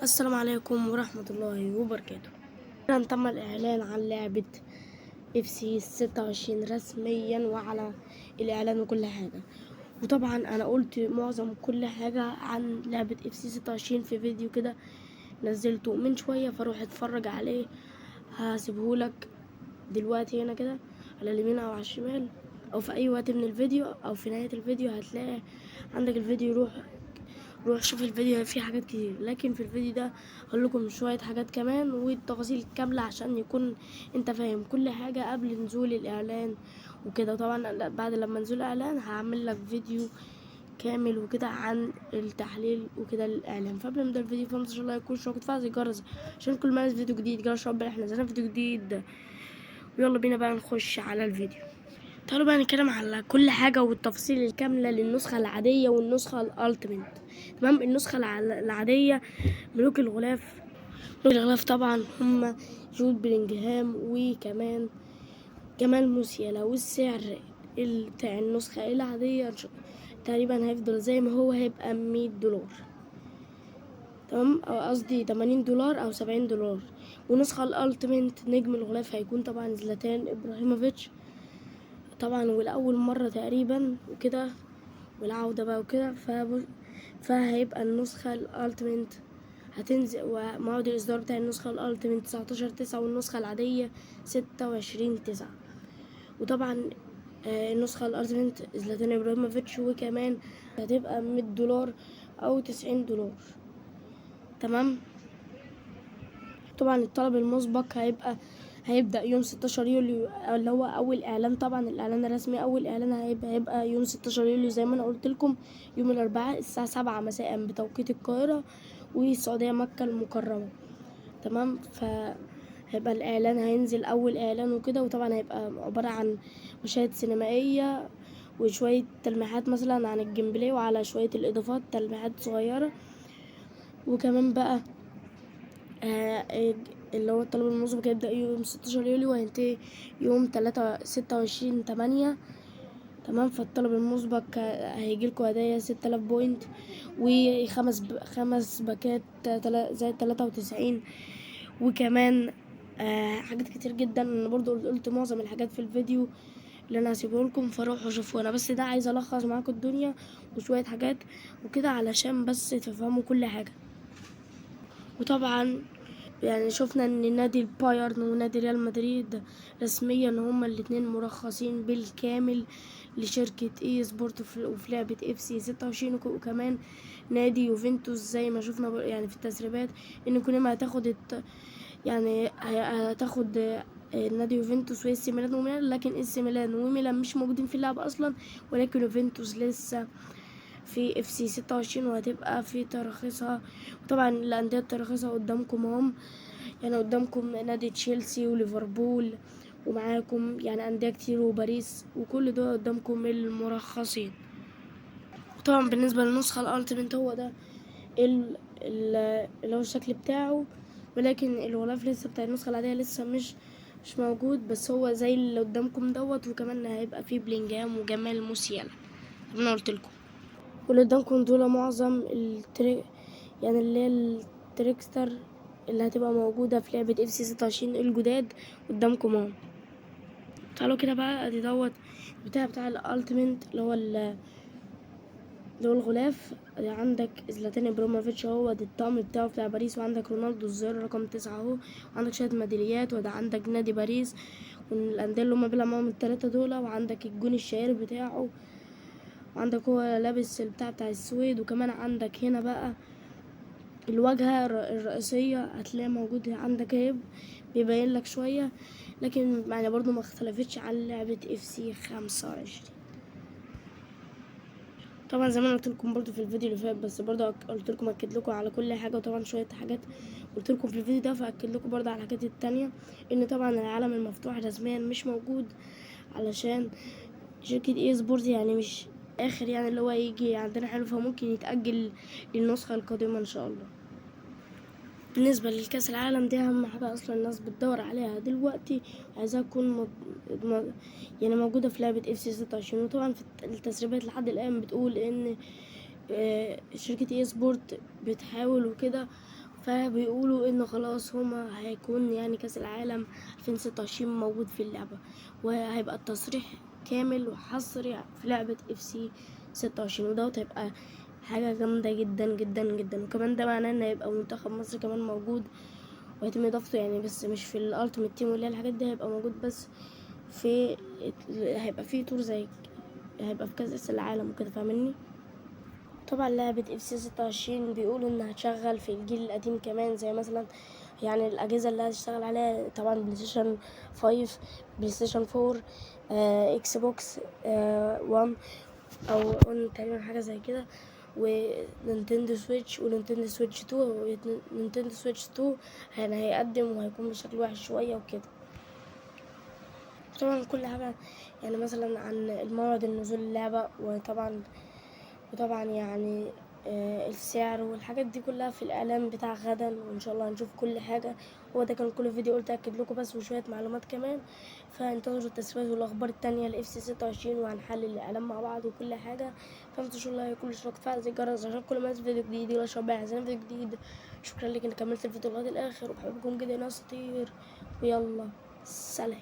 السلام عليكم ورحمة الله وبركاته. تم الإعلان عن لعبة FC 26 رسميا وعلى الإعلان وكل حاجة. وطبعا أنا قلت معظم كل حاجة عن لعبة FC 26 في فيديو كده نزلته من شوية، فروح اتفرج عليه. هسيبهولك دلوقتي هنا كده على اليمين أو على الشمال أو في أي وقت من الفيديو أو في نهاية الفيديو هتلاقي عندك الفيديو. روح شوف الفيديو، فيه حاجات كتير، لكن في الفيديو ده هقول لكم شويه حاجات كمان والتفاصيل كامله عشان يكون انت فاهم كل حاجه قبل نزول الاعلان وكده. طبعا بعد لما نزول الاعلان هعمل لك فيديو كامل وكده عن التحليل وكده للاعلان. فقبل ما نبدا الفيديو فما تنساش اللايك والاشتراك وتفعل زر الجرس عشان كل ما ننزل فيديو جديد جرس ربنا احنا نزلنا فيديو جديد. ويلا بينا بقى نخش على الفيديو. تعالوا بقى نتكلم على كل حاجة والتفاصيل الكاملة للنسخة العادية والنسخة الألتيميت. تمام. النسخة العادية ملوك الغلاف طبعا هم جود بلينجهام وكمان جمال موسيالا. والسعر بتاع النسخة العادية تقريبا هيفضل زي ما هو، هيبقى $100. تمام، أو قصدي $80 أو $70. ونسخة الألتيميت نجم الغلاف هيكون طبعا زلاتان إبراهيموفيتش طبعا، والأول مرة تقريبا وكده والعودة بقى وكده. فهيبقى النسخة الألتيميت هتنزل، وموعد الإصدار بتاع النسخة الألتيميت 19/9 والنسخة العادية 26/9. وطبعا النسخة الألتيميت زلاتان إبراهيموفيتش، وكمان هتبقى $100 أو $90. تمام. طبعا الطلب المسبق هيبدأ يوم 16 يوليو اللي هو أول إعلان. طبعا الإعلان الرسمي أول إعلان هيبقى يوم 16 يوليو زي ما أنا قلت لكم، يوم الأربعاء الساعة 7 مساء بتوقيت القاهرة والسعودية مكة المكرمة. تمام. فهيبقى الإعلان هينزل أول إعلان وكده، وطبعا هيبقى عبارة عن مشاهد سينمائية وشوية تلميحات مثلا عن الجيم بلاي وعلى شوية الإضافات تلميحات صغيرة. وكمان بقى اللي هو الطلب المسبق هيبدأ يوم 16 يوليو وهينتهي يوم 26/8. تمام. فالطلب المسبق هيجيلكوا هدايا 6000 بوينت خمس باكات زائد 93. وكمان حاجات كتير جدا. انا برضو قلت معظم الحاجات في الفيديو اللي انا هسيبه لكم، فروحوا شوفوا. انا بس ده عايز الخص معاكم الدنيا وشويه حاجات وكده علشان بس تفهموا كل حاجه. وطبعا يعني شفنا ان نادي البايرن ونادي ريال مدريد رسميا هما الاتنين مرخصين بالكامل لشركة اي سبورت وفي لعبة FC 26. وكمان نادي يوفنتوس زي ما شفنا يعني في التسريبات ان كونيما هتاخد نادي يوفنتوس واي سي ميلان وميلان، لكن اي سي ميلان وميلان مش موجودين في اللعبة اصلا، ولكن يوفنتوس لسه في FC 26 وهتبقى في تراخيصها. وطبعا الأندية تراخيصها قدامكم اهم، يعني قدامكم نادي تشيلسي وليفربول ومعاكم يعني أندية كتير وباريس، وكل دول قدامكم المرخصين. وطبعا بالنسبة للنسخة الألتيميت هو ده اللي هو الشكل بتاعه، ولكن الغلاف لسه بتاع النسخة العادية لسه مش موجود، بس هو زي اللي قدامكم دوت. وكمان هيبقى فيه بلينجهام وجمال موسيالا زي ما انا قلت لكم. واللي قدامكم دول معظم يعني اللي هي التريكستر اللي هتبقى موجودة في لعبة FC 26 الجداد قدامكم اهو. تعالوا كده بقى ادي دوت بتاع الالتيميت اللي هو الغلاف. ادي عندك زلاتان ابراهيموفيتش اهو، ادي الطقم بتاعه بتاع باريس، وعندك رونالدو الظاهرة رقم 9 اهو، وعندك شوية ميداليات، وده عندك نادي باريس والأندية اللي هما بيلعب معاهم التلاتة دول، وعندك الجون الشهير بتاعه، وعندك هو لابس بتاع السويد. وكمان عندك هنا بقى الواجهة الرئيسية هتلاقي موجود عندك اهي بيبين لك شوية، لكن يعني برضو ما اختلفتش عن لعبة FC 25. طبعا زي ما انا قلت لكم برضو في الفيديو اللي فات، بس برضو قلت لكم اكد لكم على كل حاجة، وطبعا شوية حاجات قلت لكم في الفيديو ده فاكد لكم برضو على الحاجات التانية، ان طبعا العالم المفتوح رسميا مش موجود علشان شركة اي سبورت يعني مش اخر يعني اللي هو يجي عندنا حلو، فممكن يتأجل للنسخة القادمة ان شاء الله. بالنسبة للكأس العالم دي أهم حاجة أصلا الناس بتدور عليها دلوقتي، عايزاها تكون يعني موجودة في لعبة FC 26. وطبعا في التسريبات لحد الآن بتقول إن شركة اي سبورت بتحاول وكده، فبيقولوا إن خلاص هما هيكون يعني كأس العالم 2026 موجود في اللعبة، وهيبقى التصريح كامل وحصري في لعبة FC 26، ودوت هيبقى حاجة جامدة جدا جدا جدا. وكمان ده معناه ان هيبقى منتخب مصر كمان موجود، ويتم اضافته يعني بس مش في الالتيميت تيم واللي هي الحاجات دي، هيبقى موجود بس في هيبقى فيه تور زي هيبقى في كأس العالم وكده، فاهمني؟ طبعا لعبة FC 26 بيقولوا انها هتشغل في الجيل القديم كمان، زي مثلا يعني الأجهزة اللي هتشتغل عليها طبعا بلاي ستيشن 5، بلاي ستيشن 4، اكس بوكس 1 او 1 تقريبا حاجة زي كده، ونينتندو سويتش ونينتندو سويتش 2. ونينتندو سويتش 2 يعني هيقدم وهيكون بشكل وحش شوية وكده. طبعا كل حاجة يعني مثلا عن الموعد النزول اللعبة، وطبعا يعني السعر والحاجات دي كلها في الاعلان بتاع غدا، وان شاء الله هنشوف كل حاجه. هو ده كان كل فيديو قلت اكد لكم بس، وشويه معلومات كمان. فانتظروا التسريبات والاخبار التانية ل FC 26، وهنحلل الاعلان مع بعض وكل حاجه. فمتنسوش لايك كل اشتراك فعل زي الجرس عشان كل ما ينزل فيديو جديد يلا شباب عايزين فيديو جديد. شكرا لك انك كملت الفيديو لغايه الاخر، وبحبكم جدا يا اساطير، ويلا سلام.